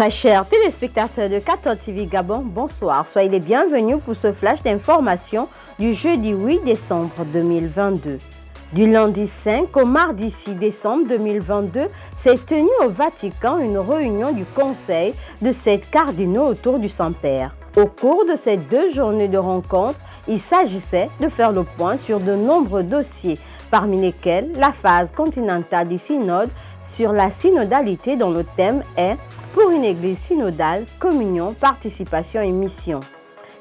Très chers téléspectateurs de 14 TV Gabon, bonsoir. Soyez les bienvenus pour ce flash d'information du jeudi 8 décembre 2022. Du lundi 5 au mardi 6 décembre 2022, s'est tenue au Vatican une réunion du Conseil de 7 cardinaux autour du Saint-Père. Au cours de ces 2 journées de rencontre, il s'agissait de faire le point sur de nombreux dossiers, parmi lesquels la phase continentale du synode sur la synodalité dont le thème est « Pour une église synodale, communion, participation et mission ».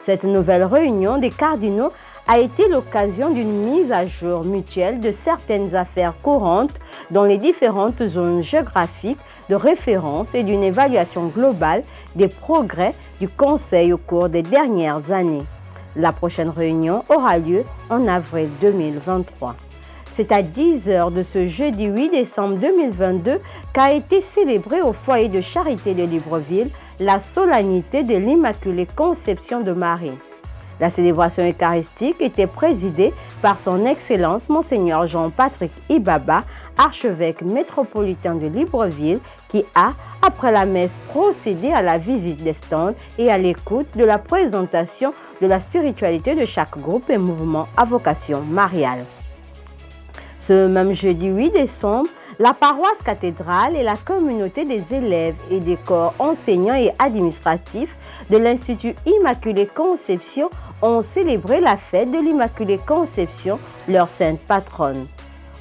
Cette nouvelle réunion des cardinaux a été l'occasion d'une mise à jour mutuelle de certaines affaires courantes dans les différentes zones géographiques de référence et d'une évaluation globale des progrès du Conseil au cours des dernières années. La prochaine réunion aura lieu en avril 2023. C'est à 10 h de ce jeudi 8 décembre 2022 qu'a été célébrée au foyer de charité de Libreville la solennité de l'Immaculée Conception de Marie. La célébration eucharistique était présidée par son Excellence Monseigneur Jean-Patrick Ibaba, archevêque métropolitain de Libreville, qui a, après la messe, procédé à la visite des stands et à l'écoute de la présentation de la spiritualité de chaque groupe et mouvement à vocation mariale. Ce même jeudi 8 décembre, la paroisse cathédrale et la communauté des élèves et des corps enseignants et administratifs de l'Institut Immaculée Conception ont célébré la fête de l'Immaculée Conception, leur sainte patronne.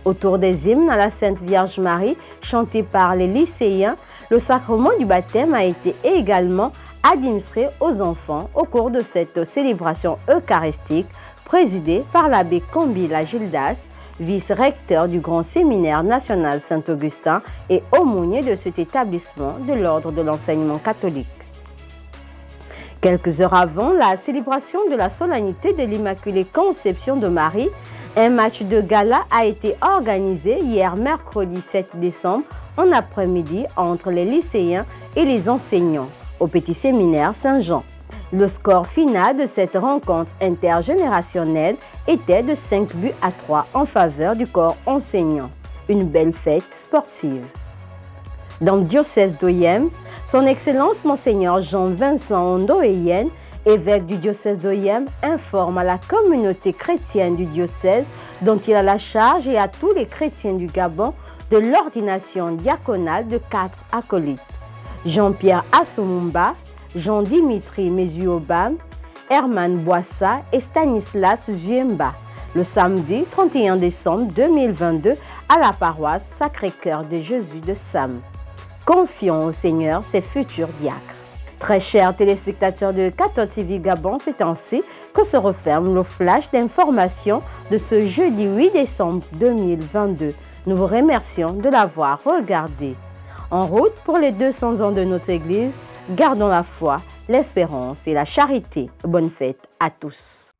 Autour des hymnes à la Sainte Vierge Marie chantés par les lycéens, le sacrement du baptême a été également administré aux enfants au cours de cette célébration eucharistique présidée par l'abbé Kombila Gildas, vice-recteur du Grand Séminaire National Saint-Augustin et aumônier de cet établissement de l'ordre de l'enseignement catholique. Quelques heures avant la célébration de la solennité de l'Immaculée Conception de Marie, un match de gala a été organisé hier mercredi 7 décembre en après-midi entre les lycéens et les enseignants au Petit Séminaire Saint-Jean. Le score final de cette rencontre intergénérationnelle était de 5-3 en faveur du corps enseignant. Une belle fête sportive. Dans le diocèse d'Oyem, son Excellence Monseigneur Jean-Vincent Ondoyen, évêque du diocèse d'Oyem, informe à la communauté chrétienne du diocèse dont il a la charge et à tous les chrétiens du Gabon de l'ordination diaconale de 4 acolytes. Jean-Pierre Assomumba, Jean-Dimitri Mesuobam, Herman Boissa et Stanislas Zuemba, le samedi 31 décembre 2022 à la paroisse Sacré-Cœur de Jésus de Sam. Confions au Seigneur ses futurs diacres. Très chers téléspectateurs de 14 TV Gabon, c'est ainsi que se referme le flash d'information de ce jeudi 8 décembre 2022. Nous vous remercions de l'avoir regardé. En route pour les 200 ans de notre Église, gardons la foi, l'espérance et la charité. Bonne fête à tous.